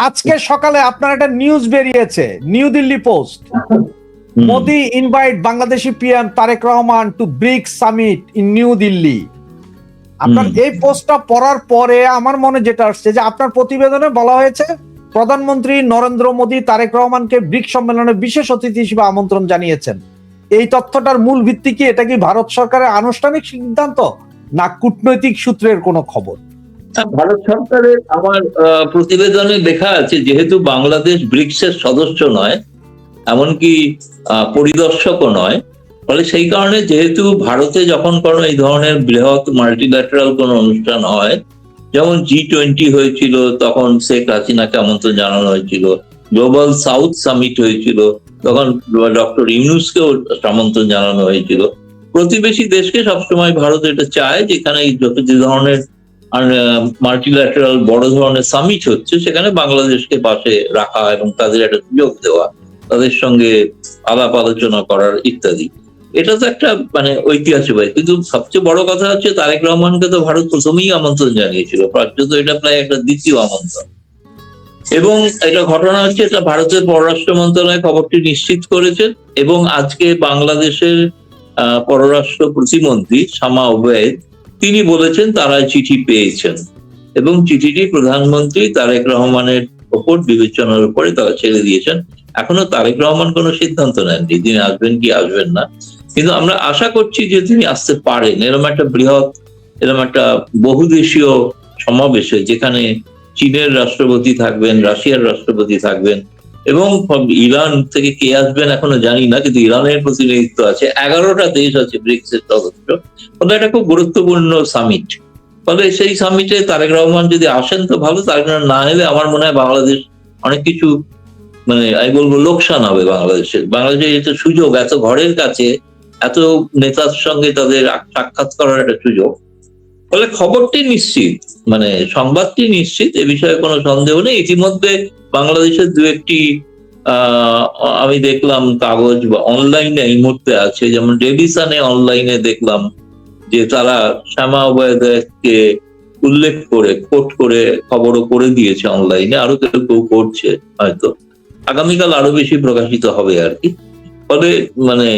আজকে সকালে আপনার একটা নিউজ বেরিয়েছে, New Delhi post. Modi invite Bangladeshi PM Tarique Rahman to BRICS summit in New Delhi. আপনার এই পোস্টটা পড়ার পরে আমার মনে যেটা আসছে যে আপনার প্রতিবেদনে বলা হয়েছে প্রধানমন্ত্রী নরেন্দ্র মোদী তারেক রহমানকে ব্রিক্স সম্মেলনে বিশেষ অতিথি হিসেবে আমন্ত্রণ জানিয়েছেন। এই তথ্যটার মূল ভিত্তি কি? এটা কি ভারত সরকারের আনুষ্ঠানিক সিদ্ধান্ত না কূটনৈতিক সূত্রের কোনো খবর? ভারত সরকারের আমার প্রতিবেদনে লেখা আছে, যেহেতু বাংলাদেশ ব্রিক্সের সদস্য নয়, এমনকি পরিদর্শকও নয়, ফলে সেই কারণে যেহেতু ভারতে যখন কোনো এই ধরনের বৃহৎ মাল্টিল্যাটারাল কোনো অনুষ্ঠান হয়, যেমন G20 হয়েছিল, তখন শেখ হাসিনাকে আমন্ত্রণ জানানো হয়েছিল, গ্লোবাল সাউথ সামিট হয়েছিল, তখন ডক্টর ইউনূসকেও আমন্ত্রণ জানানো হয়েছিল। প্রতিবেশী দেশকে সবসময় ভারত এটা চায় যেখানে যত যে ধরনের আর মাল্টিল্যাটারাল বড় ধরনের সামিট হচ্ছে সেখানে বাংলাদেশকে পাশে রাখা এবং তাদের একটা সুযোগ দেওয়া, তাদের সঙ্গে আলাপ আলোচনা করার ইত্যাদি। এটা তো একটা মানে ঐতিহাসিক। কিন্তু সবচেয়ে বড় কথা হচ্ছে তারেক রহমানকে তো ভারত প্রথমেই আমন্ত্রণ জানিয়েছিল, তো এটা প্রায় একটা দ্বিতীয় আমন্ত্রণ। এবং এটা ঘটনা হচ্ছে, এটা ভারতের পররাষ্ট্র মন্ত্রণালয় খবরটি নিশ্চিত করেছে এবং আজকে বাংলাদেশের পররাষ্ট্র প্রতিমন্ত্রী শামা ওবায়েদ তিনি বলেছেন তারা চিঠি পেয়েছেন এবং চিঠিটি প্রধানমন্ত্রী তারেক রহমানের ওপর বিবেচনার উপরে তারা ছেড়ে দিয়েছেন। এখনো তারেক রহমান কোনো সিদ্ধান্ত নেননি তিনি আসবেন কি আসবেন না, কিন্তু আমরা আশা করছি যে তিনি আসতে পারেন। এরকম একটা বৃহৎ, এরকম একটা বহুদেশীয় সমাবেশে যেখানে চীনের রাষ্ট্রপতি থাকবেন, রাশিয়ার রাষ্ট্রপতি থাকবেন এবং ইরান থেকে কে আসবেন এখনো জানি না, কিন্তু ইরানের প্রতিনিধিত্ব আছে, 11টা দেশ আছে ব্রিক্সের সদস্য। ফলে এটা খুব গুরুত্বপূর্ণ সামিট। ফলে সেই সামিটে তারেক রহমান যদি আসেন তো ভালো, তারেক রহমান না এলে আমার মনে হয় বাংলাদেশ অনেক কিছু মানে আমি বলবো লোকসান হবে বাংলাদেশের এটা সুযোগ, এত ঘরের কাছে এত নেতার সঙ্গে তাদের সাক্ষাৎ করার একটা সুযোগ। ফলে খবরটি নিশ্চিত, মানে সংবাদটি নিশ্চিত, এ বিষয়ে কোনো সন্দেহ নেই। ইতিমধ্যে বাংলাদেশের দু একটি আমি দেখলাম কাগজ বা অনলাইনে এই মুহূর্তে আছে, যেমন ডেইলি সানে অনলাইনে দেখলাম যে তারা শামা ওবায়েদকে উল্লেখ করে কোট করে খবরও করে দিয়েছে অনলাইনে, আরো কেউ কেউ করছে, হয়তো আগামীকাল আরো বেশি প্রকাশিত হবে আর কি। ফলে মানে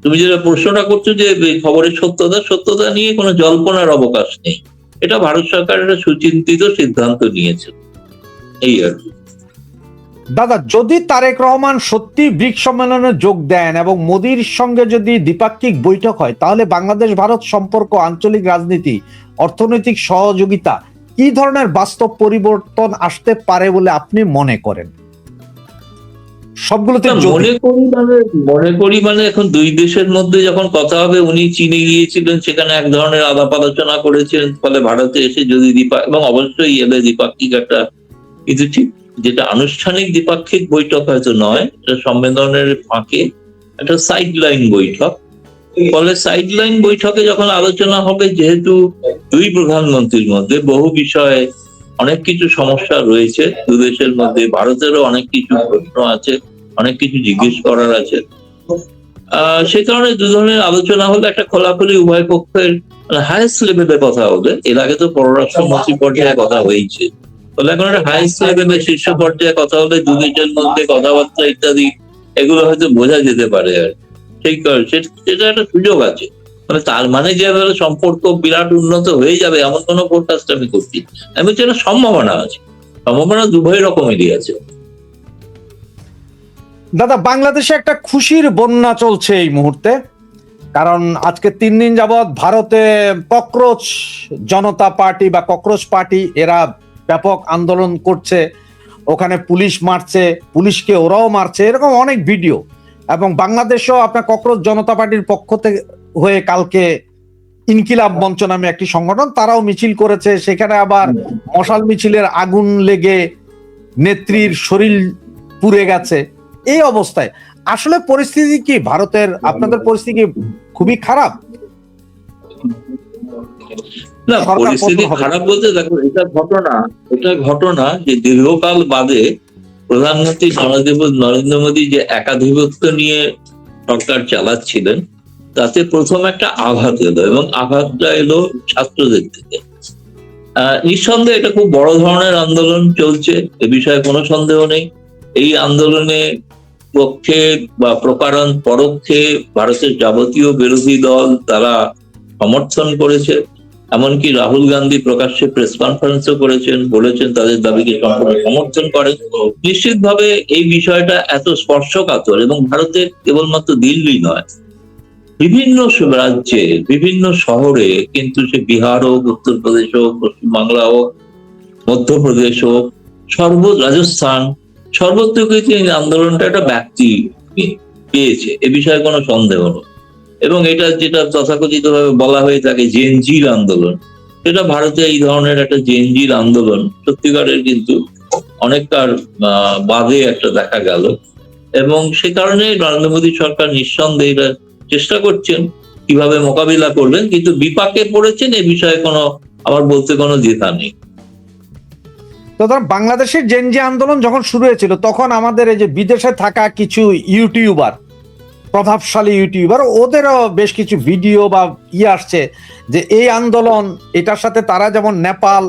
তুমি যেটা প্রশ্নটা করছো যে খবরের সত্যতা নিয়ে কোনো জল্পনার অবকাশ নেই। এটা ভারত সরকার একটা সুচিন্তিত সিদ্ধান্ত নিয়েছে, এই আর কি। দাদা, যদি তারেক রহমান সত্যি ব্রিক্স সম্মেলনে যোগ দেন এবং মোদির সঙ্গে যদি দ্বিপাক্ষিক বৈঠক হয়, তাহলে বাংলাদেশ ভারত সম্পর্ক, আঞ্চলিক রাজনীতি, অর্থনৈতিক সহযোগিতা কি ধরনের বাস্তব পরিবর্তন আসতে পারে বলে আপনি মনে করেন? সবগুলোতে মনে করি মানে এখন দুই দেশের মধ্যে যখন কথা হবে, উনি চীনে গিয়েছিলেন, সেখানে এক ধরনের আলাপ আলোচনা করেছেন, ফলে ভারতে এসে যদি এবং অবশ্যই এলে দ্বিপাক্ষিক একটা, কিন্তু ঠিক যেটা আনুষ্ঠানিক দ্বিপাক্ষিক বৈঠক হয়তো নয়, এটা সম্মেলনের ফাঁকে একটা সাইড লাইন বৈঠক। ফলে সাইড লাইন বৈঠকে যখন আলোচনা হবে, যেহেতু দুই প্রধানমন্ত্রীর মধ্যে বহু বিষয়ে অনেক কিছু সমস্যা রয়েছে দু দেশের মধ্যে, ভারতেরও অনেক কিছু প্রশ্ন আছে, অনেক কিছু জিজ্ঞেস করার আছে, সে কারণে দু ধরনের আলোচনা হলে একটা খোলাখুলি উভয় পক্ষের হাইয়েস্ট লেভেলের কথা হবে। এর আগে তো পররাষ্ট্র মন্ত্রী পর্যায়ে কথা হয়েছে, ফলে এখন একটা হাইয়েস্ট লেভেলের শীর্ষ পর্যায়ে কথা হলে দু দেশের মধ্যে কথাবার্তা ইত্যাদি এগুলো হয়তো বোঝা যেতে পারে। আর সেই কারণে সেটা একটা সুযোগ আছে। মানে তার মানে যে সম্পর্ক বিরাট উন্নত হয়ে যাবে এমন কোনো ফোরকাস্ট আমি করছি, আমি বলছি একটা সম্ভাবনা আছে, সম্ভাবনা দুভয় রকমেরই আছে। দাদা, বাংলাদেশে একটা খুশির বন্যা চলছে এই মুহূর্তে, কারণ আজকে 3 দিন যাবৎ ভারতে ককরোচ জনতা পার্টি বা ককরোচ পার্টি এরা ব্যাপক আন্দোলন করছে, ওখানে পুলিশ মারছে, পুলিশকে ওরাও মারছে, এরকম অনেক ভিডিও। এবং বাংলাদেশেও আপনার ককরোচ জনতা পার্টির পক্ষ থেকে হয়ে কালকে ইনকিলাব মঞ্চ নামে একটি সংগঠন, তারাও মিছিল করেছে, সেখানে আবার মশাল মিছিলের আগুন লেগে নেত্রীর শরীর পুড়ে গেছে। এই অবস্থায় আসলে পরিস্থিতি কি ভারতের, আপনাদের পরিস্থিতি খুবই খারাপ? না, পরিস্থিতি খারাপ বলতে দেখো, এটা ঘটনা যে দীর্ঘকাল বাদে প্রধানমন্ত্রী নরেন্দ্র মোদী যে একাধিপত্য নিয়ে সরকার চালাচ্ছিলেন, তাতে প্রথম একটা আঘাত এলো এবং আঘাতটা এলো ছাত্রদের থেকে। নিঃসন্দেহে এটা খুব বড় ধরনের আন্দোলন চলছে, এ বিষয়ে কোনো সন্দেহ নেই। এই আন্দোলনে পক্ষে বা প্রকারান পরোক্ষে ভারতের যাবতীয় বিরোধী দল তারা সমর্থন করেছে। এমনকি রাহুল গান্ধী প্রকাশ্যে প্রেস কনফারেন্সও করেছেন, বলেছেন তাদের দাবিকে সম্পূর্ণ সমর্থন করেন। নিশ্চিতভাবে এই বিষয়টা এত স্পর্শকাতর, এবং ভারতের কেবলমাত্র দিল্লি নয়, বিভিন্ন রাজ্যে বিভিন্ন শহরে, কিন্তু সে বিহার হোক, উত্তরপ্রদেশ হোক, পশ্চিমবাংলা হোক, মধ্যপ্রদেশ হোক, রাজস্থান, সর্বত্র কিন্তু এই আন্দোলনটা একটা ব্যাপ্তি পেয়েছে, এ বিষয়ে কোনো সন্দেহ নেই। এবং এটা যেটা তথাকথিত ভাবে বলা হয়ে থাকে জেনজির আন্দোলন, সেটা ভারতে এই ধরনের একটা জেনজির আন্দোলন সত্যিকারের কিন্তু অনেকটার বাদে একটা দেখা গেল। এবং সে কারণে নরেন্দ্র মোদী সরকার নিঃসন্দেহে এটা চেষ্টা করছেন কিভাবে মোকাবিলা করবেন, কিন্তু বিপাকে পড়েছেন এ বিষয়ে কোনো আমার বলতে কোনো দ্বিধা নেই। তো ধর বাংলাদেশের জেনজি আন্দোলন যখন শুরু হয়েছিল, তখন আমাদের এই যে বিদেশে থাকা কিছু ইউটিউবার, প্রভাবশালী ইউটিউবার, ওদেরও বেশ কিছু ভিডিও বা আসছে যে এই আন্দোলন, এটার সাথে তারা যেমন নেপাল,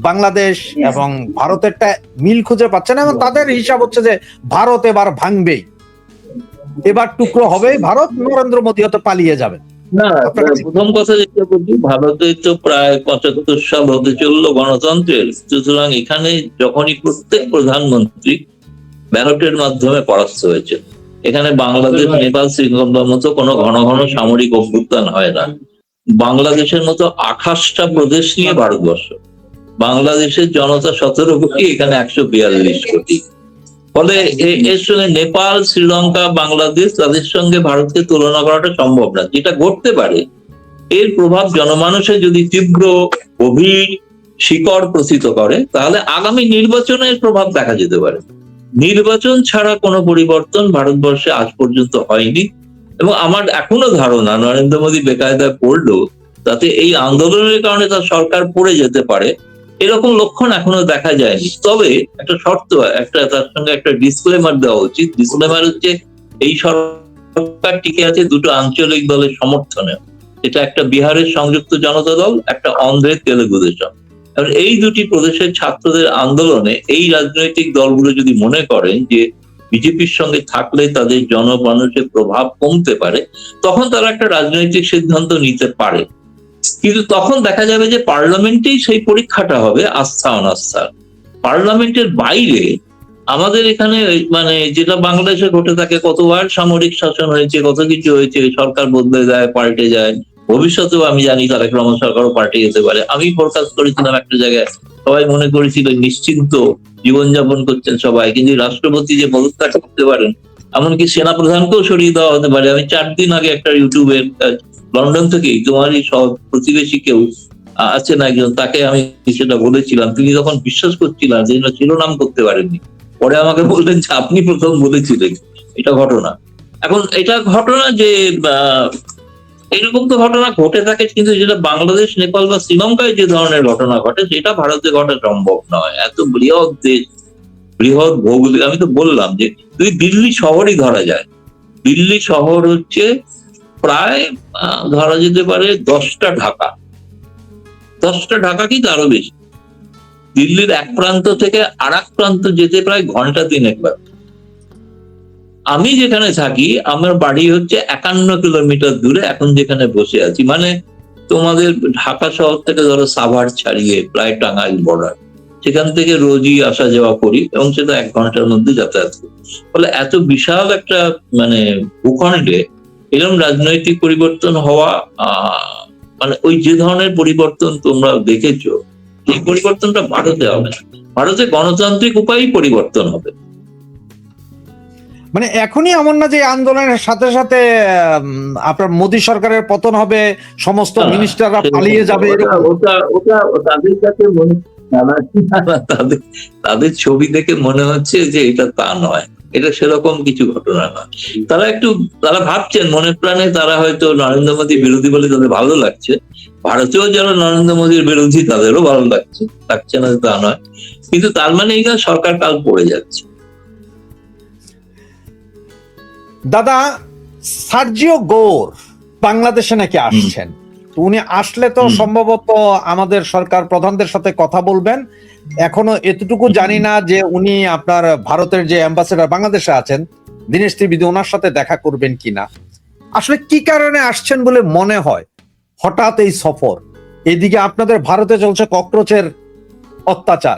বাংলাদেশ এবং ভারতেরটা মিল খুঁজে পাচ্ছে না, এবং তাদের হিসাব হচ্ছে যে ভারত এবার ভাঙবেই, এবার টুকরো হবে ভারত, নরেন্দ্র মোদী হয়তো পালিয়ে যাবে। না, প্রথম কথা যেটা বলছি, ভারতে তো প্রায় ৭৫ সাল হতে চললো গণতন্ত্রের, সুতরাং এখানে যখনই প্রত্যেক প্রধানমন্ত্রী ব্যালটের মাধ্যমে পরাস্ত হয়েছে, এখানে বাংলাদেশ, নেপাল, শ্রীলঙ্কার মতো কোনো ঘন ঘন সামরিক অভ্যুত্থান হয় না। বাংলাদেশের মতো ২৮টা প্রদেশ নিয়ে ভারতবর্ষ, বাংলাদেশের জনতা ১৭ কোটি, এখানে ১৪২ কোটি। ফলে এর সঙ্গে নেপাল, শ্রীলঙ্কা, বাংলাদেশ, তাদের সঙ্গে ভারতকে তুলনা করাটা সম্ভব না। যেটা ঘটতে পারে, এর প্রভাব জনমানসে যদি তীব্র গভীর শিকড় প্রথিত করে, তাহলে আগামী নির্বাচনের প্রভাব দেখা যেতে পারে। নির্বাচন ছাড়া কোনো পরিবর্তন ভারতবর্ষে আজ পর্যন্ত হয়নি, এবং আমার এখনো ধারণা নরেন্দ্র মোদী বেকায়দায় পড়লেও তাতে এই আন্দোলনের কারণে তার সরকার পড়ে যেতে পারে, এরকম লক্ষণ এখনো দেখা যায়নি। তবে একটা শর্ত, তার সঙ্গে একটা ডিসক্লেমার দেওয়া উচিত। ডিসক্লেমার হচ্ছে, এই সরকার টিকে আছে দুটো আঞ্চলিক দলের সমর্থনে। এটা একটা বিহারের সংযুক্ত জনতা দল, একটা অন্ধ্রের তেলেগু দেশম। এই দুটি প্রদেশের ছাত্রদের আন্দোলনে এই রাজনৈতিক দলগুলো যদি মনে করেন যে বিজেপির সঙ্গে থাকলে তাদের জনমানুষের প্রভাব কমতে পারে, তখন তারা একটা রাজনৈতিক সিদ্ধান্ত নিতে পারে। কিন্তু তখন দেখা যাবে যে পার্লামেন্টেই সেই পরীক্ষাটা হবে আস্থা অনাস্থার। পার্লামেন্টের বাইরে আমাদের এখানে মানে যেটা বাংলাদেশে ঘটে থাকে, কতবার সামরিক শাসন হয়েছে, কত কিছু হয়েছে, সরকার বদলে যায়, পাল্টে যায়, ভবিষ্যতেও আমি জানি তারেক রহমান সরকারও পাল্টে যেতে পারে। আমি ফোরকাস্ট করেছিলাম একটা জায়গায়, সবাই মনে করেছিল নিশ্চিন্ত জীবনযাপন করছেন সবাই, কিন্তু রাষ্ট্রপতি যে পদত্যাগ করতে পারেন, এমনকি সেনাপ্রধানকেও সরিয়ে দেওয়া হতে পারে। আমি 4 দিন আগে একটা ইউটিউবের লন্ডন থেকেই, তোমারই সব প্রতিবেশী কেউ আছেন একজন, তাকে আমি সেটা বলেছিলাম, তিনি তখন বিশ্বাস করছিলেন যে শিরোনাম করতে পারেননি। পরে আমাকে বললেন যে আপনি প্রথম বলেছিলেন। এটা ঘটনা। এখন এটা ঘটনা যে এরকম তো ঘটনা ঘটে থাকে, কিন্তু যেটা বাংলাদেশ, নেপাল বা শ্রীলঙ্কায় যে ধরনের ঘটনা ঘটে, সেটা ভারতে ঘটা সম্ভব নয়। এত বৃহৎ দেশ, বৃহৎ ভৌগোলিক, আমি তো বললাম যে যদি দিল্লি শহরই ধরা যায়, দিল্লি শহর হচ্ছে প্রায় ধরা যেতে পারে 10টা ঢাকা, 10টা ঢাকা কি আরো বেশি। দিল্লির এক প্রান্ত থেকে আর এক প্রান্ত যেতে প্রায় ঘন্টা 3 লাগে। আমি যেখানে থাকি, আমার বাড়ি হচ্ছে 51 কিলোমিটার দূরে, এখন যেখানে বসে আছি, মানে তোমাদের ঢাকা শহর থেকে ধরো সাভার ছাড়িয়ে প্রায় টাঙ্গাইল বর্ডার, সেখান থেকে রোজই আসা যাওয়া করি, এবং সেটা 1 ঘন্টার মধ্যে যাতায়াত করি। ফলে এত বিশাল একটা মানে ভূখণ্ডে এরকম রাজনৈতিক পরিবর্তন হওয়া, মানে ওই যে ধরনের পরিবর্তন তোমরা দেখেছো, এই পরিবর্তনটা ভারতে হবে না। ভারতে গণতান্ত্রিক উপায়েই পরিবর্তন হবে। মানে এখনই এমন না যে আন্দোলনের সাথে সাথে আপনার মোদী সরকারের পতন হবে, সমস্ত মিনিস্টাররা পালিয়ে যাবে। ওটা তাদের কাছে তাদের ছবি দেখে মনে হচ্ছে যে এটা তা নয়, এটা সেরকম কিছু ঘটনা নয়। তারা ভাবছেন মনে প্রাণে, তারা হয়তো নরেন্দ্র মোদী বিরোধী বলে তাদের ভালো লাগছে। ভারতেও যারা নরেন্দ্র মোদীর বিরোধী, তাদেরও ভালো লাগছে না তা নয়, কিন্তু তার মানে এই সরকার কাল পড়ে যাচ্ছে। দাদা, সার্জিও গোর বাংলাদেশে নাকি আসছেন, তো উনি আসলে তো সম্ভবত আমাদের সরকার প্রধানদের সাথে কথা বলবেন। এখনো এতটুকু জানি না যে উনি আপনার ভারতের যে অ্যাম্বাসেডর বাংলাদেশে আছেন দীনেশ ত্রিবেদী ওনার সাথে দেখা করবেন কিনা। আসলে কি কারণে আসছেন বলে মনে হয় হঠাৎ এই সফর? এদিকে আপনাদের ভারতে চলছে ককরোচের অত্যাচার।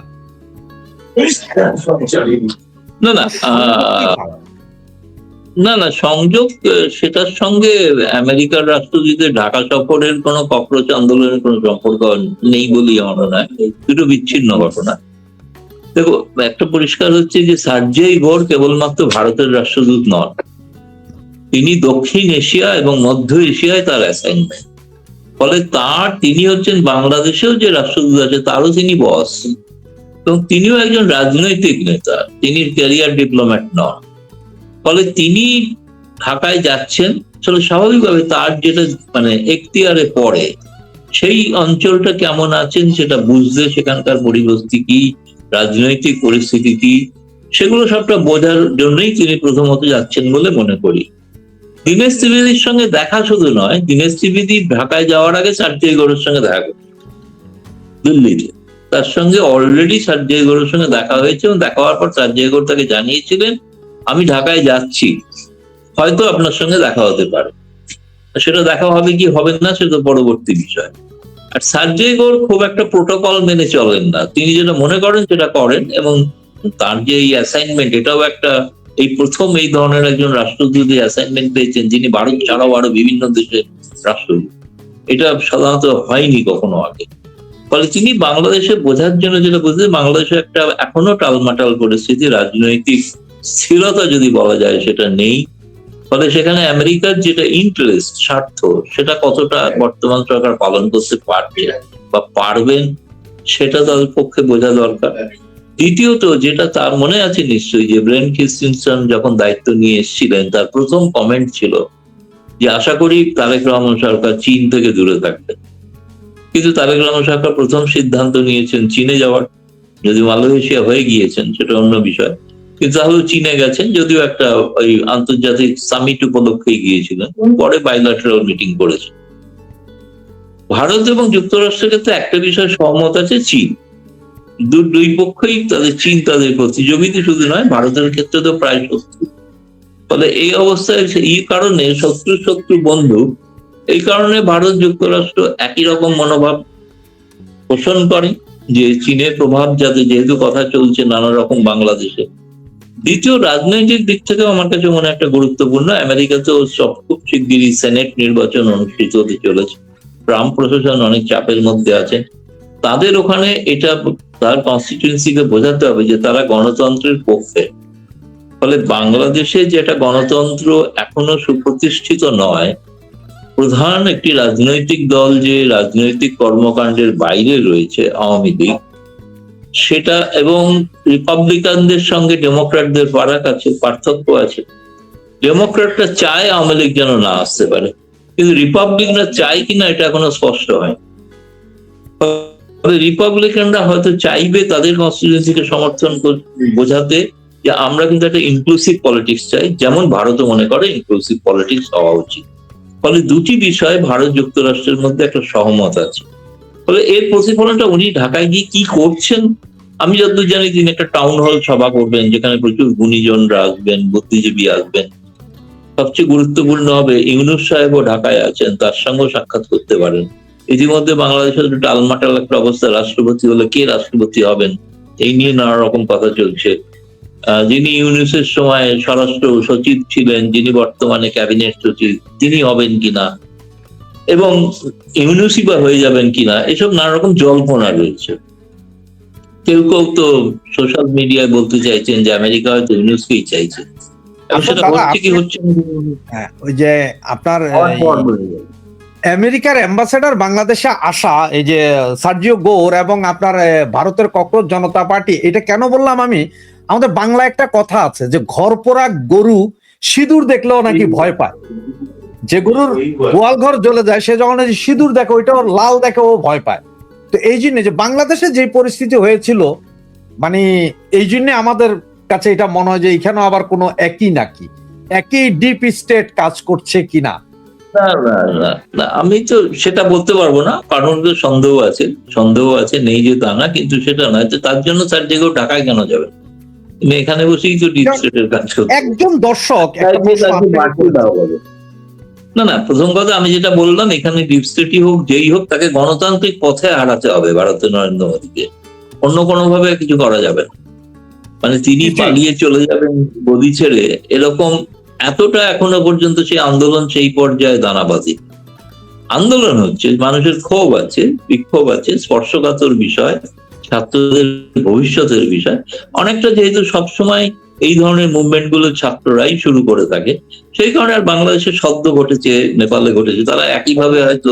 না না না না সংযোগ সেটার সঙ্গে আমেরিকার রাষ্ট্রদূতের ঢাকা সফরের কোনো ককরোচ আন্দোলনের কোনো সম্পর্ক নেই বলেই আমার মনে হয়। দুটো বিচ্ছিন্ন ঘটনা। দেখো, একটা পরিষ্কার হচ্ছে যে সার্জেই ঘোর কেবলমাত্র ভারতের রাষ্ট্রদূত নন, তিনি দক্ষিণ এশিয়া এবং মধ্য এশিয়ায় তার অ্যাসাইনমেন্ট। ফলে তিনি হচ্ছেন বাংলাদেশেও যে রাষ্ট্রদূত আছে তারও তিনি বস, এবং তিনিও একজন রাজনৈতিক নেতা, তিনি ক্যারিয়ার ডিপ্লোম্যাট নন। ফলে তিনি ঢাকায় যাচ্ছেন, আসলে স্বাভাবিকভাবে তার যেটা মানে এখতিয়ারে পড়ে সেই অঞ্চলটা কেমন আছেন সেটা বুঝতে, সেখানকার পরিস্থিতি কি, রাজনৈতিক পরিস্থিতি কি, সেগুলো সবটা বোঝার জন্যই তিনি প্রথমত যাচ্ছেন বলে মনে করি। দীনেশ ত্রিবেদীর সঙ্গে দেখা শুধু নয়, দীনেশ ত্রিবেদী ঢাকায় যাওয়ার আগে সার্জেই ঘোরের সঙ্গে দেখা করছে দিল্লিতে। তার সঙ্গে অলরেডি সার্জেই ঘোরের সঙ্গে দেখা হয়েছে, এবং দেখা হওয়ার পর সার্জেই ঘোর তাকে জানিয়েছিলেন আমি ঢাকায় যাচ্ছি, হয়তো আপনার সঙ্গে দেখা হতে পারে। সেটা দেখা হবে কি হবে না সেটা পরবর্তী বিষয়। আর সার্জেই ঘোর খুব একটা প্রোটোকল মেনে চলেন না, তিনি যেটা মনে করেন সেটা করেন, এবং তার যে এই অ্যাসাইনমেন্ট, এটাও একটা, এই প্রথম এই ধরনের একজন রাষ্ট্রদূত অ্যাসাইনমেন্ট পেয়েছেন যিনি ভারত ছাড়াও আরো বিভিন্ন দেশের রাষ্ট্রদূত। এটা সাধারণত হয়নি কখনো আগে। ফলে তিনি বাংলাদেশে বোঝার জন্য যেটা বুঝতে, বাংলাদেশে একটা এখনো টালমাটাল পরিস্থিতি, রাজনৈতিক স্থিরতা যদি বলা যায় সেটা নেই। ফলে সেখানে আমেরিকার যেটা ইন্টারেস্ট, স্বার্থ, সেটা কতটা বর্তমান সরকার পালন করতে পারছে বা পারবেন সেটা তাদের পক্ষে বোঝা দরকার। দ্বিতীয়ত, যেটা তার মনে আছে নিশ্চয়ই, যে ব্রেন ক্রিস্টেনসন যখন দায়িত্ব নিয়ে এসেছিলেন তার প্রথম কমেন্ট ছিল যে আশা করি তারেক রহমান সরকার চীন থেকে দূরে থাকবেন। কিন্তু তারেক রহমান সরকার প্রথম সিদ্ধান্ত নিয়েছেন চীনে যাওয়ার। যদি মালয়েশিয়া হয়ে গিয়েছেন সেটা অন্য বিষয়, কিন্তু তাহলে চীনে গেছেন, যদিও একটা ওই আন্তর্জাতিক সামিট উপলক্ষে গিয়েছিলেন, পরে বাইলাটারাল মিটিং করেছেন। ভারত এবং যুক্তরাষ্ট্রের ক্ষেত্রে একটা বিষয় সহমত আছে, চীন। দুই পক্ষই চীন তাদের প্রতিযোগিতা শুধু নয়, ভারতের ক্ষেত্রে তো প্রায় শত্রু। ফলে এই অবস্থায় এই কারণে শত্রু শত্রু বন্ধু, এই কারণে ভারত যুক্তরাষ্ট্র একই রকম মনোভাব পোষণ করে যে চীনের প্রভাব যাতে, যেহেতু কথা চলছে নানা রকম বাংলাদেশে। দ্বিতীয়, রাজনৈতিক দিক থেকে আমার কাছে মনে একটা গুরুত্বপূর্ণ, আমেরিকাতেও খুব শিগগিরই সেনেট নির্বাচন অনুষ্ঠিত হতে চলেছে। ট্রাম্প প্রশাসন অনেক চাপের মধ্যে আছে, তাদের ওখানে এটা তার কনস্টিটিউয়েন্সিকে বোঝাতে হবে যে তারা গণতন্ত্রের পক্ষে। ফলে বাংলাদেশে যেটা গণতন্ত্র এখনো সুপ্রতিষ্ঠিত নয়, প্রধান একটি রাজনৈতিক দল যে রাজনৈতিক কর্মকাণ্ডের বাইরে রয়েছে, আওয়ামী লীগ, সেটা, এবং রিপাবলিকানদের সঙ্গে ডেমোক্র্যাটদের ফারাক আছে, পার্থক্য আছে। ডেমোক্র্যাটরা চায় আওয়ামী লীগ যেন না আসতে পারে, কিন্তু রিপাবলিকরা চায় কিনা এটা এখনো স্পষ্ট হয়। রিপাবলিকানরা হয়তো চাইবে তাদের কনস্টিটিউয়েন্সিকে সমর্থন বোঝাতে যে আমরা কিন্তু একটা ইনক্লুসিভ পলিটিক্স চাই, যেমন ভারতও মনে করে ইনক্লুসিভ পলিটিক্স হওয়া উচিত। ফলে দুটি বিষয়ে ভারত যুক্তরাষ্ট্রের মধ্যে একটা সহমত আছে। ফলে এর প্রতিফলনটা উনি ঢাকায় গিয়ে কি করছেন, আমি যতদূর জানি তিনি একটা টাউন হল সভা করবেন যেখানে প্রচুর গুণীজনরা আসবেন, বুদ্ধিজীবী আসবেন। সবচেয়ে গুরুত্বপূর্ণ হবে ইউনূস সাহেবও ঢাকায় আছেন, তার সঙ্গেও সাক্ষাৎ করতে পারেন। ইতিমধ্যে বাংলাদেশের টালমাটাল একটা অবস্থা, রাষ্ট্রপতি হলে কে রাষ্ট্রপতি হবেন এই নিয়ে নানা রকম কথা চলছে। যিনি ইউনূসের সময় স্বরাষ্ট্র সচিব ছিলেন, যিনি বর্তমানে ক্যাবিনেট সচিব, তিনি হবেন কিনা, এবং ইউনূসই বা হয়ে যাবেন কিনা, এসব নানা রকম জল্পনা রয়েছে। কেউ কেউ তো সোশ্যাল মিডিয়ায় বলতে চাইছেন যে আমেরিকা হয়তো ইউনূসকেই চাইছে। সেটা হচ্ছে কি হচ্ছে, ওই যে আপনার আমেরিকার অ্যাম্বাসেডর বাংলাদেশে আসা, এই যে সার্জিও গোর এবং আপনার ভারতের ককরোচ জনতা পার্টি, এটা কেন বললাম আমি, আমাদের বাংলা একটা কথা আছে যে ঘর পোড়া গরু সিঁদুর দেখলেও নাকি ভয় পায়। যে গরুর গোয়াল ঘর জ্বলে যায় সে যখন সিঁদুর দেখে, ওইটা লাল দেখে ও ভয় পায়। তো এই জন্য যে বাংলাদেশে যে পরিস্থিতি হয়েছিল, মানে এই জন্য আমাদের কাছে এটা মনে হয় যে এখানে আবার কোনো একই নাকি একই ডিপ স্টেট কাজ করছে কিনা। না না না না, আমি তো সেটা বলতে পারবো না, কারণ তো সন্দেহ আছে, নেই যে তা না, কিন্তু সেটা নয় তো তার জন্য তার যে কেউ ঢাকায় কেন যাবে? তুমি এখানে বসেই তো ডিপ স্টেটের কাজ করতে হবে। একজন দর্শক একটা তাই প্রশ্ন তাকে আপনাকে বাড়িয়ে দেওয়া হবে। না না, প্রথম কথা আমি যেটা বললাম, এখানে ডিপ স্টেটই হোক যেই হোক, তাকে গণতান্ত্রিক পথে হারাতে হবে ভারতের নরেন্দ্র মোদীকে, অন্য কোনো ভাবে কিছু করা যাবে না। মানে তিনি জি। পালিয়ে চলে যাবেন গদি ছেড়ে, এরকম এতটা এখনো পর্যন্ত সেই আন্দোলন সেই পর্যায়ে দানাবাজি আন্দোলন হচ্ছে, মানুষের ক্ষোভ আছে, বিক্ষোভ আছে, স্পর্শকাতর বিষয়, ছাত্রদের ভবিষ্যতের বিষয় অনেকটা, যেহেতু সবসময় এই ধরনের মুভমেন্ট গুলো ছাত্ররাই শুরু করে থাকে, সেই কারণে আর বাংলাদেশে সদ্য ঘটেছে, নেপালে ঘটেছে, তারা একইভাবে হয়তো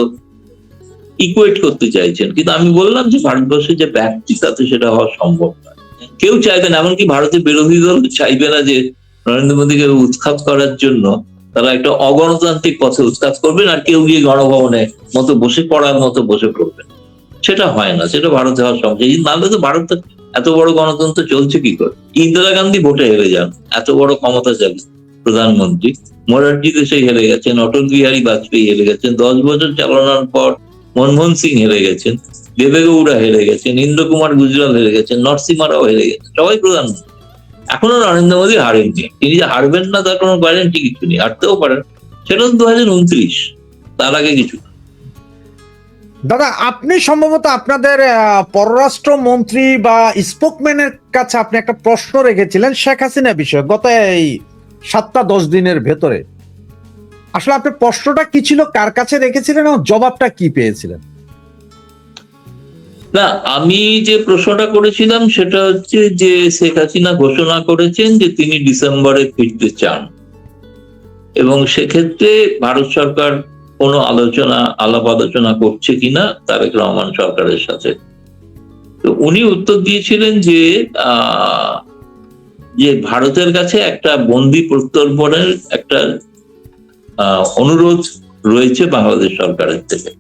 ইকুয়েট করতে চাইছেন, কিন্তু আমি বললাম যে ভারতবর্ষের যে ব্যাপ্তি তাতে সেটা হওয়া সম্ভব নয়। কেউ চাইবে না, এমনকি ভারতের বিরোধী দল চাইবে না যে নরেন্দ্র মোদীকে উৎখাত করার জন্য তারা একটা অগণতান্ত্রিক পথে উৎখাত করবেন আর কেউ গিয়ে গণভবনে মতো বসে পড়ার মতো বসে পড়বেন। সেটা হয় না, সেটা ভারতে হওয়া সম্ভব। নাহলে তো ভারত এত বড় গণতন্ত্র চলছে কি করে? ইন্দিরা গান্ধী ভোটে হেরে যান, এত বড় ক্ষমতাশালী প্রধানমন্ত্রী। মোরারজি দেশাই হেরে গেছেন, অটল বিহারী বাজপেয়ী হেরে গেছেন, 10 বছর চালানোর পর মনমোহন সিং হেরে গেছেন, দেবেগৌড়া হেরে গেছেন, ইন্দ্র কুমার গুজরাল হেরে গেছেন, নরসিমা রাও হেরে গেছেন, সবাই প্রধানমন্ত্রী। এখনো নরেন্দ্র মোদী হারেননি, তিনি যে হারবেন না তার কোনো গ্যারেন্টি কিছু নেই, হারতেও পারেন, সেটা 2029, তার আগে কিছু। দাদা, আপনি সম্ভবত আপনাদের পররাষ্ট্র মন্ত্রী বা স্পোকম্যানের কাছে আপনি একটা প্রশ্ন রেখেছিলেন শেখ হাসিনা বিষয়ে গত এই 7-10 দিনের ভেতরে। আসলে আপনার প্রশ্নটা কি ছিল, কার কাছে রেখেছিলেন এবং জবাবটা কি পেয়েছিলেন? না, আমি যে প্রশ্নটা করেছিলাম সেটা হচ্ছে যে শেখ হাসিনা ঘোষণা করেছেন যে তিনি ডিসেম্বরে ফিরতে চান, এবং সেক্ষেত্রে ভারত সরকার কোনো আলাপ আলোচনা করছে কিনা তারেক রহমান সরকারের সাথে। তো উনি উত্তর দিয়েছিলেন যে যে ভারতের কাছে একটা বন্দি প্রত্যর্পণের একটা অনুরোধ রয়েছে বাংলাদেশ সরকারের থেকে।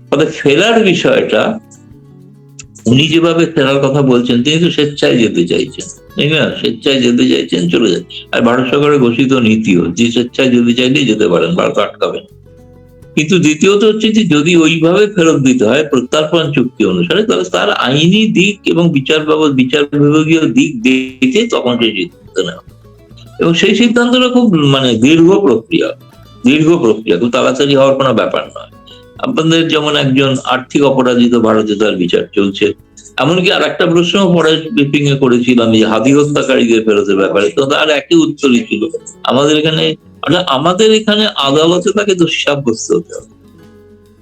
ফলে ফেরার বিষয়টা, উনি যেভাবে ফেরার কথা বলছেন, তিনি তো স্বেচ্ছায় যেতে চাইছেন, তাই না? স্বেচ্ছায় যেতে চাইছেন, চলে যান। আর ভারত সরকারের ঘোষিত নীতিও যে স্বেচ্ছায় যেতে চাইলেই যেতে পারেন, ভারত আটকাবে না। কিন্তু দ্বিতীয়ত হচ্ছে যে যদি ওইভাবে ফেরত দিতে হয় প্রত্যর্পণ চুক্তি অনুসারে, তাহলে তার আইনি দিক এবং বিচার বিভাগীয় দিক দেখে তখন সেই সিদ্ধান্ত নেওয়া, এবং সেই সিদ্ধান্তটা খুব দীর্ঘ প্রক্রিয়া, খুব তাড়াতাড়ি হওয়ার কোনো ব্যাপার নয়। আপনাদের যেমন একজন আর্থিক অপরাজিত ভারতে তার বিচার চলছে, এমনকি আর একটা প্রশ্ন পরে ব্রিফিং এ করেছিলাম যে হাদি হত্যাকারীদের ফেরতের ব্যাপারে, তো তার একই উত্তরই ছিল, আমাদের এখানে আদালতে তাকে দোষী সাব্যস্ত হতে হবে,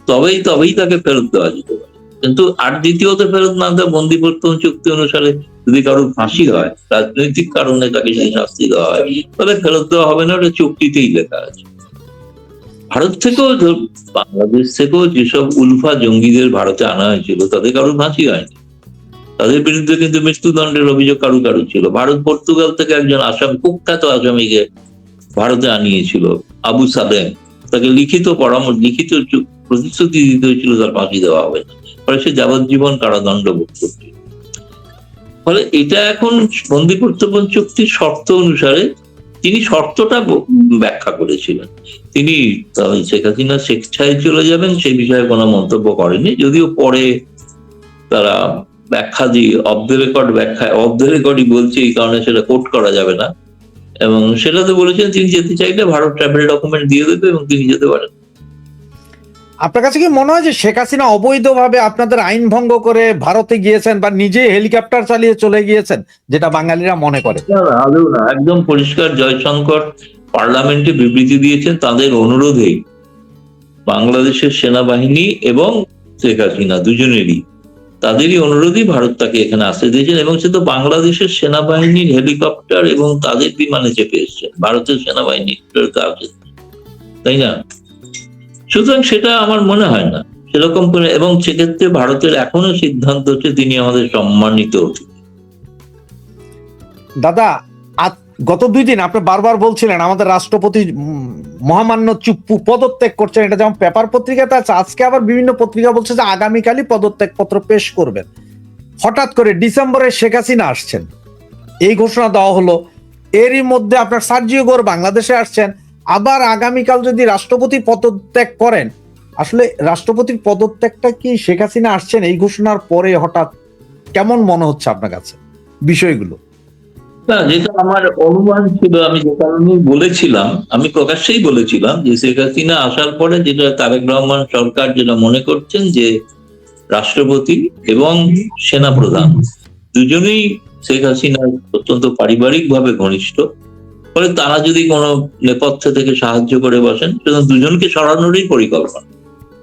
তবেই তাকে ফেরত দেওয়া যেতে পারে। কিন্তু আর দ্বিতীয়ত ফেরত না দেওয়া, বন্দি প্রত্যর্পণ চুক্তি অনুসারে যদি কারোর ফাঁসি হয়, রাজনৈতিক কারণে তাকে সেই শাস্তি দেওয়া হয়, তাহলে ফেরত দেওয়া হবে না, ওটা চুক্তিতেই লেখা আছে। ভারত থেকেও, বাংলাদেশ থেকেও যেসব উলফা জঙ্গিদের ভারতে আনা হয়েছিল তাদের কারোর ফাঁসি হয়নি, তাদের বিরুদ্ধে কিন্তু মৃত্যুদণ্ডের অভিযোগ কারু ছিল। ভারত পর্তুগাল থেকে একজন কুখ্যাত আসামিকে ভারতে আনিয়েছিল, আবু সালেম, তাকে লিখিত প্রতিশ্রুতি দিতে হয়েছিল তার ফাঁসি দেওয়া হবে না, ফলে সে যাবজ্জীবন কারাদণ্ড ভোগ করছে। ফলে এটা এখন বন্দি প্রত্যর্পণ চুক্তির শর্ত অনুসারে তিনি শর্তটা ব্যাখ্যা করেছিলেন। তিনি শেখ হাসিনা স্বেচ্ছায় চলে যাবেন সেই বিষয়ে কোনো মন্তব্য করেনি, যদিও পরে তারা ব্যাখ্যা দিয়ে অফ দ্য রেকর্ডই বলছে, এই কারণে সেটা কোট করা যাবে না, এবং সেটাতে বলেছেন তিনি যেতে চাইলে ভারত ট্রাভেল ডকুমেন্ট দিয়ে দেবে এবং তিনি যেতে পারেন। আপনার কাছে কি মনে হয় যে শেখ হাসিনা অবৈধভাবে আপনাদের আইন ভঙ্গ করে ভারতে গিয়েছেন বা নিজে হেলিকপ্টার চালিয়ে চলে গিয়েছেন, যেটা বাঙালিরা মনে করে? আদৌ না, একদম পরিষ্কার। জয়শঙ্কর পার্লামেন্টে বিবৃতি দিয়েছেন, তাদের অনুরোধেই বাংলাদেশের সেনাবাহিনী এবং শেখ হাসিনা দুজনেরই, তাদেরই অনুরোধই ভারত তাকে এখানে আসতে দিয়েছেন, এবং সে তো বাংলাদেশের সেনাবাহিনীর হেলিকপ্টার এবং তাদের বিমানে চেপে এসছেন, ভারতের সেনাবাহিনী তাই না? সুতরাং সেটা আমার মনে হয় না সেরকম করে, এবং সেক্ষেত্রে ভারতের এখনো সিদ্ধান্ত হচ্ছে তিনি আমাদের সম্মানিত অতিথি। দাদা, গত 2 দিন আপনি বারবার বলছিলেন আমাদের রাষ্ট্রপতি মহামান্য চুপ্পু পদত্যাগ করছেন, এটা যেমন পেপার পত্রিকাতে আছে, আজকে আবার বিভিন্ন পত্রিকা বলছে যে আগামীকালই পদত্যাগ পত্র পেশ করবেন। হঠাৎ করে ডিসেম্বরে শেখ হাসিনা আসছেন, এই ঘোষণা দেওয়া হলো। এরই মধ্যে আপনার সার্জিও গোর বাংলাদেশে আসছেন, আবার আগামীকাল যদি রাষ্ট্রপতি পদত্যাগ করেন, আসলে রাষ্ট্রপতির পদত্যাগটা কি শেখ হাসিনা আসছেন এই ঘোষণার পরে হঠাৎ, কেমন মনে হচ্ছে আপনার কাছে বিষয়গুলো? না, যেটা আমার অনুমান ছিল, আমি যে কারণে বলেছিলাম, আমি প্রকাশ্যেই বলেছিলাম যে শেখ হাসিনা আসার পরে যেটা তারেক রহমান সরকার যেটা মনে করছেন যে রাষ্ট্রপতি এবং সেনাপ্রধান দুজনেই শেখ হাসিনার অত্যন্ত পারিবারিক ভাবে ঘনিষ্ঠ, ফলে তারা যদি কোনো নেপথ্য থেকে সাহায্য করে বসেন, সুতরাং দুজনকে সরানোরই পরিকল্পনা।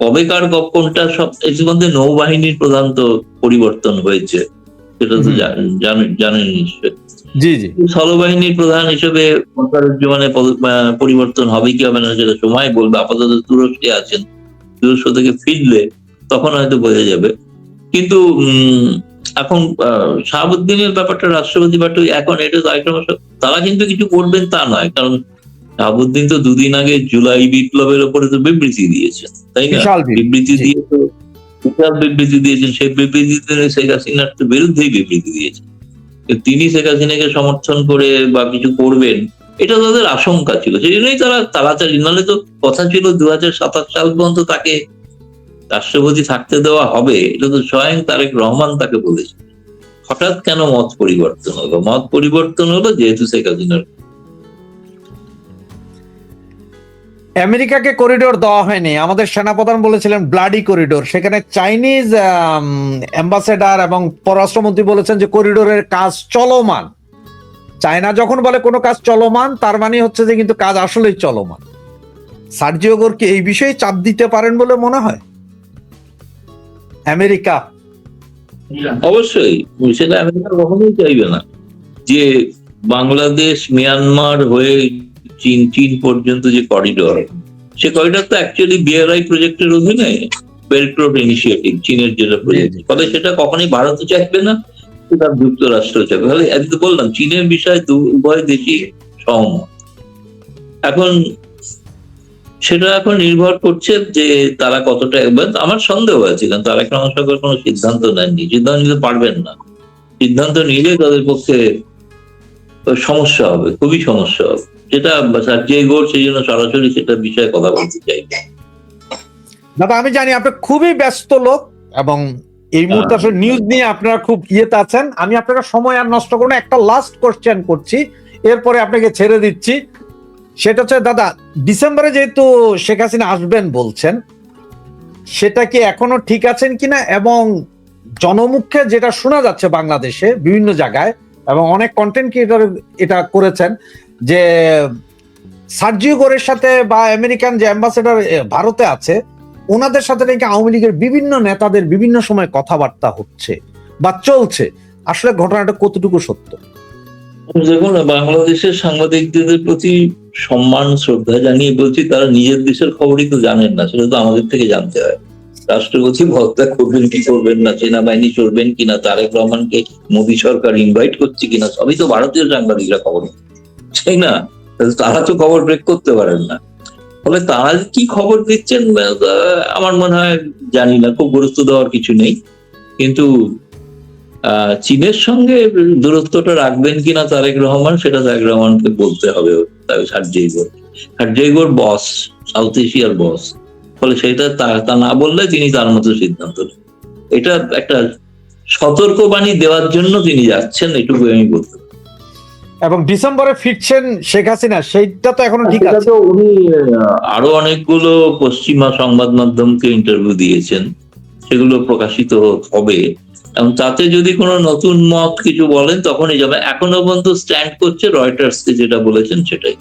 কবেকার কোনটা সব ইতিমধ্যে নৌবাহিনীর প্রধান তো পরিবর্তন হয়েছে, সেটা তো জানেন নিশ্চয়। জি জি। স্থলবাহিনীর প্রধান হিসেবে জীবনে পরিবর্তন হবে কি হবে না সেটা সময় বলবে। আপাতত তুরস্কে আছেন, তুরস্ক থেকে ফিরলে তখন হয়তো বোঝা যাবে। কিন্তু এখন শাহাবুদ্দিনের ব্যাপারটা রাষ্ট্রপতি পার্টি এখন এটা তো একটা, তারা কিন্তু কিছু করবেন তা নয়, কারণ শাহাবুদ্দিন তো দুদিন আগে জুলাই বিপ্লবের উপরে তো বিবৃতি দিয়েছেন, তাই না? বিবৃতি দিয়ে তো বিশাল বিবৃতি দিয়েছেন, সেই বিবৃতিতে শেখ হাসিনার তো বিরুদ্ধেই বিবৃতি দিয়েছেন। তিনি শেখ হাসিনাকে সমর্থন করে বা কিছু করবেন এটা তাদের আশঙ্কা ছিল, সেই জন্যই তারা তাড়াতাড়ি, নাহলে তো কথা ছিল 2027 সাল পর্যন্ত তাকে রাষ্ট্রপতি থাকতে দেওয়া হবে, এটা তো স্বয়ং তারেক রহমান তাকে বলেছে। হঠাৎ কেন মত পরিবর্তন হলো? মত পরিবর্তন হলো যেহেতু শেখ হাসিনার আমেরিকাকে করিডোর দেওয়া হয়নি, আমাদের সেনাপ্রধান বলেছিলেন ব্লাডি করিডোর, সেখানে চাইনিজ অ্যাম্বাসেডার এবং পররাষ্ট্রমন্ত্রী বলেছেন যে করিডোরের কাজ চলমান। চায়না যখন বলে কোনো কাজ চলমান, তার মানে হচ্ছে যে কিন্তু কাজ আসলেই চলমান। সার্জিও গোর কি এই বিষয়ে চাপ দিতে পারেন বলে মনে হয় আমেরিকা? অবশ্যই, সেটা আমেরিকা কখনোই চাইবে না যে বাংলাদেশ মিয়ানমার হয়ে চীন পর্যন্ত যে করিডোর, সে করিডোর তো অ্যাকচুয়ালি বিআরআই প্রজেক্টের অধীনে, বেল্ট রোড ইনিশিয়েটিভ, চীনের যেটা প্রজেক্ট, ফলে সেটা কখনোই ভারতও চাইবে না, সেটা যুক্তরাষ্ট্র চাইবে। ফলে আমি তো বললাম চীনের বিষয়ে উভয় দেশই সহমত। এখন সেটা এখন নির্ভর করছে যে তারা কতটা, আমার সন্দেহ আছে, কারণ তারেক রহমান সরকার কোনো সিদ্ধান্ত নেননি, সিদ্ধান্ত নিতে পারবেন না, সিদ্ধান্ত নিলে তাদের পক্ষে সমস্যা হবে, খুবই সমস্যা হবে। যেটা সার্জিও গোর সেই জন্য সরাসরি সেটা বিষয়ে কথা বলতে চাই। দাদা আমি জানি আপনি খুবই ব্যস্ত লোক এবং এই মুহূর্তে আসলে নিউজ নিয়ে আপনারা খুব ইয়েতে আছেন, আমি আপনাকে সময় আর নষ্ট করব না, একটা লাস্ট কোশ্চেন করছি, এরপরে আপনাকে ছেড়ে দিচ্ছি। সেটা হচ্ছে দাদা, ডিসেম্বরে যেহেতু শেখ হাসিনা আসবেন বলছেন, সেটা কি এখনো ঠিক আছেন কিনা? এবং জনমুখে যেটা শোনা যাচ্ছে বাংলাদেশে বিভিন্ন জায়গায় এবং অনেক কন্টেন্ট ক্রিয়েটর এটা করেছেন যে সার্জিও গোরের সাথে বা আমেরিকান যে অ্যাম্বাসেডার ভারতে আছে ওনাদের সাথে নাকি আওয়ামী লীগের বিভিন্ন নেতাদের বিভিন্ন সময় কথাবার্তা হচ্ছে বা চলছে, আসলে ঘটনাটা কতটুকু সত্য? দেখুন, বাংলাদেশের সাংবাদিকদের প্রতি সম্মান শ্রদ্ধা জানিয়ে বলছি, তারা নিজের দেশের খবরই তো জানেন না, সেটা তো আমাদের থেকে জানতে হয়। রাষ্ট্রপতি পদত্যাগ করবেন কি করবেন না, সেনাবাহিনী চলবেন কিনা, তারেক রহমানকে মোদী সরকার ইনভাইট করছে কিনা, সবই তো ভারতীয় সাংবাদিকরা খবর, তাই না? তারা তো খবর ব্রেক করতে পারেন না। ফলে তারা কি খবর দিচ্ছেন আমার মনে হয় জানি না, খুব গুরুত্ব দেওয়ার কিছু নেই। কিন্তু চীনের সঙ্গে দূরত্বটা রাখবেন কিনা তারেক রহমান, সেটা তারেক রহমানকে বলতে হবে। সার্জিও গোর বস, সাউথ এশিয়ার বস, ফলে সেটা তা না বললে তিনি তার মতো সিদ্ধান্ত নেন। এটা একটা সতর্কবাণী দেওয়ার জন্য তিনি যাচ্ছেন, এটুকু আমি বলতে পারি। এবং ডিসেম্বরে ফিরছেন শেখ হাসিনা, সেইটা তো এখনো ঠিক আছে। উনি আরো অনেকগুলো পশ্চিমা সংবাদ মাধ্যমকে ইন্টারভিউ দিয়েছেন, সেগুলো প্রকাশিত হবে এবং তাতে যদি কোনো নতুন মত কিছু বলেন তখনই যাবে। এখনো পর্যন্ত স্ট্যান্ড করছে রয়টার্সকে যেটা বলেছেন সেটাই।